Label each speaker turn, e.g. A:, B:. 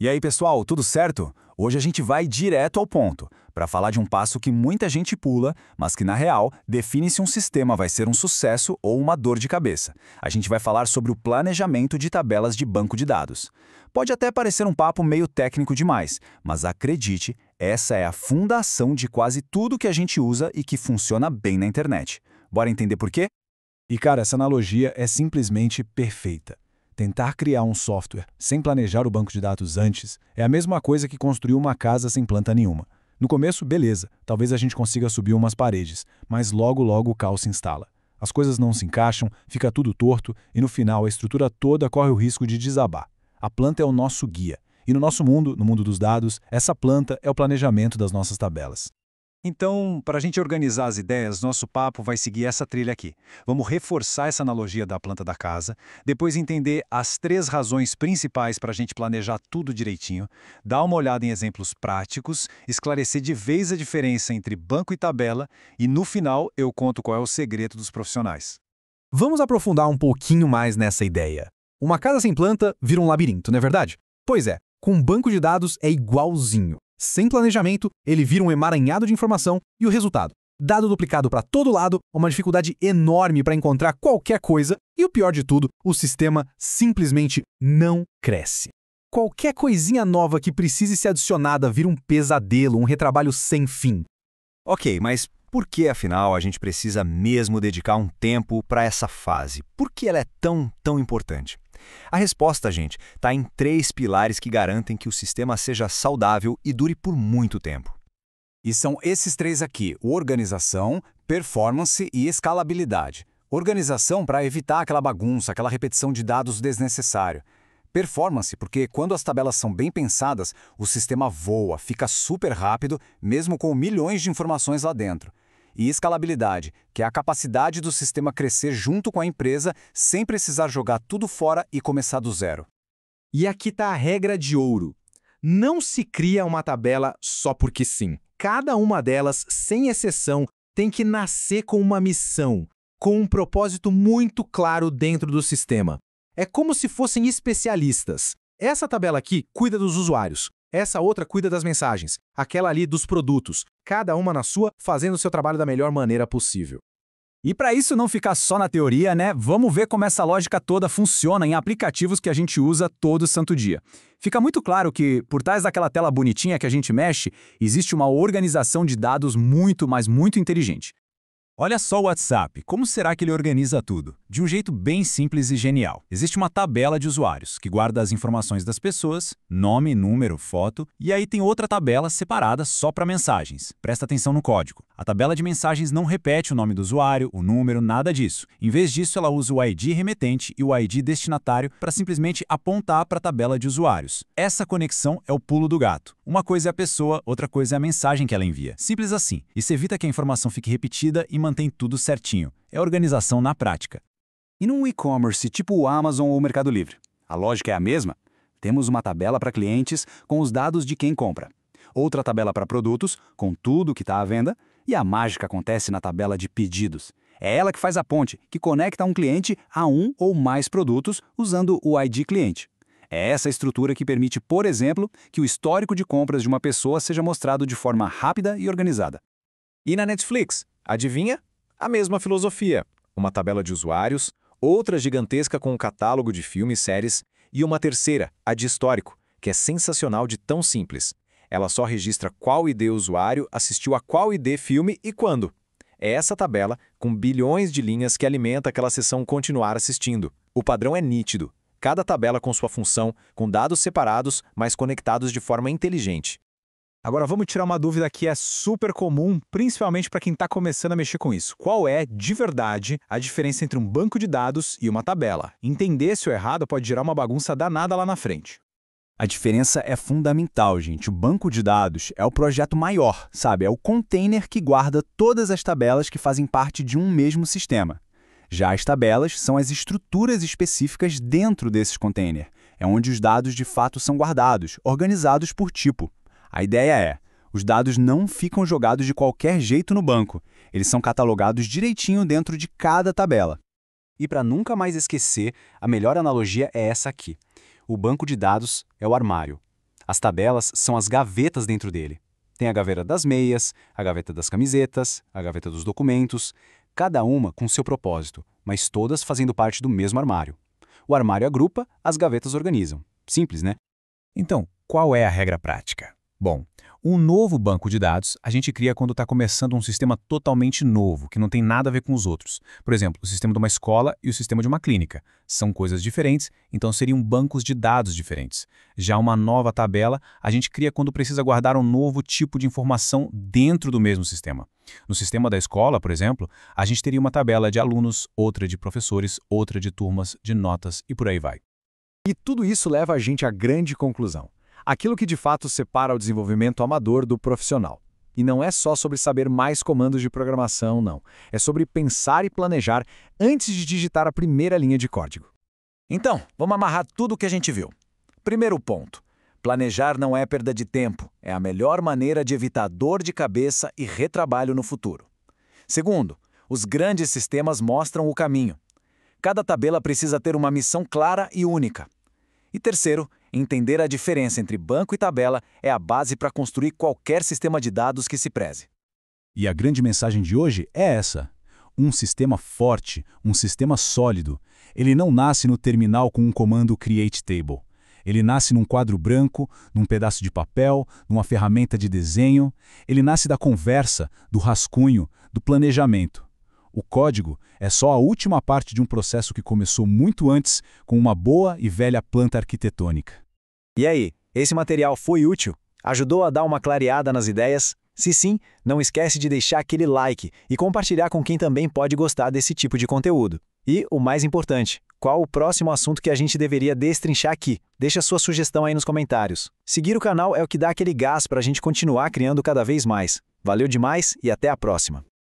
A: E aí, pessoal, tudo certo? Hoje a gente vai direto ao ponto, para falar de um passo que muita gente pula, mas que na real define se um sistema vai ser um sucesso ou uma dor de cabeça. A gente vai falar sobre o planejamento de tabelas de banco de dados. Pode até parecer um papo meio técnico demais, mas acredite, essa é a fundação de quase tudo que a gente usa e que funciona bem na internet. Bora entender por quê?
B: E cara, essa analogia é simplesmente perfeita. Tentar criar um software sem planejar o banco de dados antes é a mesma coisa que construir uma casa sem planta nenhuma. No começo, beleza, talvez a gente consiga subir umas paredes, mas logo o caos se instala. As coisas não se encaixam, fica tudo torto e no final a estrutura toda corre o risco de desabar. A planta é o nosso guia. E no nosso mundo, no mundo dos dados, essa planta é o planejamento das nossas tabelas.
C: Então, para a gente organizar as ideias, nosso papo vai seguir essa trilha aqui. Vamos reforçar essa analogia da planta da casa, depois entender as 3 razões principais para a gente planejar tudo direitinho, dar uma olhada em exemplos práticos, esclarecer de vez a diferença entre banco e tabela e, no final, eu conto qual é o segredo dos profissionais.
D: Vamos aprofundar um pouquinho mais nessa ideia. Uma casa sem planta vira um labirinto, não é verdade? Pois é, com um banco de dados é igualzinho. Sem planejamento, ele vira um emaranhado de informação e o resultado? Dado duplicado para todo lado, uma dificuldade enorme para encontrar qualquer coisa e o pior de tudo, o sistema simplesmente não cresce. Qualquer coisinha nova que precise ser adicionada vira um pesadelo, um retrabalho sem fim.
E: Ok, mas por que afinal a gente precisa mesmo dedicar um tempo para essa fase? Por que ela é tão importante? A resposta, gente, está em 3 pilares que garantem que o sistema seja saudável e dure por muito tempo.
A: E são esses 3 aqui: organização, performance e escalabilidade. Organização para evitar aquela bagunça, aquela repetição de dados desnecessário. Performance, porque quando as tabelas são bem pensadas, o sistema voa, fica super rápido, mesmo com milhões de informações lá dentro. E escalabilidade, que é a capacidade do sistema crescer junto com a empresa sem precisar jogar tudo fora e começar do zero.
D: E aqui está a regra de ouro. Não se cria uma tabela só porque sim. Cada uma delas, sem exceção, tem que nascer com uma missão, com um propósito muito claro dentro do sistema. É como se fossem especialistas. Essa tabela aqui cuida dos usuários. Essa outra cuida das mensagens, aquela ali dos produtos, cada uma na sua, fazendo o seu trabalho da melhor maneira possível.
A: E para isso não ficar só na teoria, né? Vamos ver como essa lógica toda funciona em aplicativos que a gente usa todo santo dia. Fica muito claro que, por trás daquela tela bonitinha que a gente mexe, existe uma organização de dados muito, mas muito inteligente. Olha só o WhatsApp, como será que ele organiza tudo? De um jeito bem simples e genial. Existe uma tabela de usuários, que guarda as informações das pessoas, nome, número, foto, e aí tem outra tabela separada só para mensagens. Presta atenção no código. A tabela de mensagens não repete o nome do usuário, o número, nada disso. Em vez disso, ela usa o ID remetente e o ID destinatário para simplesmente apontar para a tabela de usuários. Essa conexão é o pulo do gato. Uma coisa é a pessoa, outra coisa é a mensagem que ela envia. Simples assim. Isso evita que a informação fique repetida e mantém tudo certinho. É organização na prática.
C: E num e-commerce tipo o Amazon ou o Mercado Livre? A lógica é a mesma? Temos uma tabela para clientes com os dados de quem compra. Outra tabela para produtos, com tudo que está à venda. E a mágica acontece na tabela de pedidos. É ela que faz a ponte, que conecta um cliente a um ou mais produtos usando o ID cliente. É essa estrutura que permite, por exemplo, que o histórico de compras de uma pessoa seja mostrado de forma rápida e organizada.
F: E na Netflix, adivinha? A mesma filosofia. Uma tabela de usuários, outra gigantesca com um catálogo de filmes e séries, e uma terceira, a de histórico, que é sensacional de tão simples. Ela só registra qual ID usuário assistiu a qual ID filme e quando. É essa tabela, com bilhões de linhas, que alimenta aquela sessão continuar assistindo. O padrão é nítido. Cada tabela com sua função, com dados separados, mas conectados de forma inteligente.
C: Agora vamos tirar uma dúvida que é super comum, principalmente para quem está começando a mexer com isso. Qual é, de verdade, a diferença entre um banco de dados e uma tabela? Entender se o errado pode gerar uma bagunça danada lá na frente.
A: A diferença é fundamental, gente. O banco de dados é o projeto maior, sabe? É o container que guarda todas as tabelas que fazem parte de um mesmo sistema. Já as tabelas são as estruturas específicas dentro desses containers. É onde os dados de fato são guardados, organizados por tipo. A ideia é, os dados não ficam jogados de qualquer jeito no banco. Eles são catalogados direitinho dentro de cada tabela.
C: E para nunca mais esquecer, a melhor analogia é essa aqui. O banco de dados é o armário. As tabelas são as gavetas dentro dele. Tem a gaveta das meias, a gaveta das camisetas, a gaveta dos documentos, cada uma com seu propósito, mas todas fazendo parte do mesmo armário. O armário agrupa, as gavetas organizam. Simples, né?
A: Então, qual é a regra prática? Bom, um novo banco de dados a gente cria quando está começando um sistema totalmente novo, que não tem nada a ver com os outros. Por exemplo, o sistema de uma escola e o sistema de uma clínica. São coisas diferentes, então seriam bancos de dados diferentes. Já uma nova tabela a gente cria quando precisa guardar um novo tipo de informação dentro do mesmo sistema. No sistema da escola, por exemplo, a gente teria uma tabela de alunos, outra de professores, outra de turmas, de notas e por aí vai.
B: E tudo isso leva a gente à grande conclusão. Aquilo que de fato separa o desenvolvimento amador do profissional. E não é só sobre saber mais comandos de programação, não. É sobre pensar e planejar antes de digitar a primeira linha de código.
C: Então, vamos amarrar tudo o que a gente viu. Primeiro ponto. Planejar não é perda de tempo. É a melhor maneira de evitar dor de cabeça e retrabalho no futuro. Segundo, os grandes sistemas mostram o caminho. Cada tabela precisa ter uma missão clara e única. E terceiro, entender a diferença entre banco e tabela é a base para construir qualquer sistema de dados que se preze.
B: E a grande mensagem de hoje é essa. Um sistema forte, um sistema sólido, ele não nasce no terminal com um comando Create Table. Ele nasce num quadro branco, num pedaço de papel, numa ferramenta de desenho. Ele nasce da conversa, do rascunho, do planejamento. O código é só a última parte de um processo que começou muito antes com uma boa e velha planta arquitetônica.
E: E aí, esse material foi útil? Ajudou a dar uma clareada nas ideias? Se sim, não esquece de deixar aquele like e compartilhar com quem também pode gostar desse tipo de conteúdo. E, o mais importante, qual o próximo assunto que a gente deveria destrinchar aqui? Deixa sua sugestão aí nos comentários. Seguir o canal é o que dá aquele gás para a gente continuar criando cada vez mais. Valeu demais e até a próxima!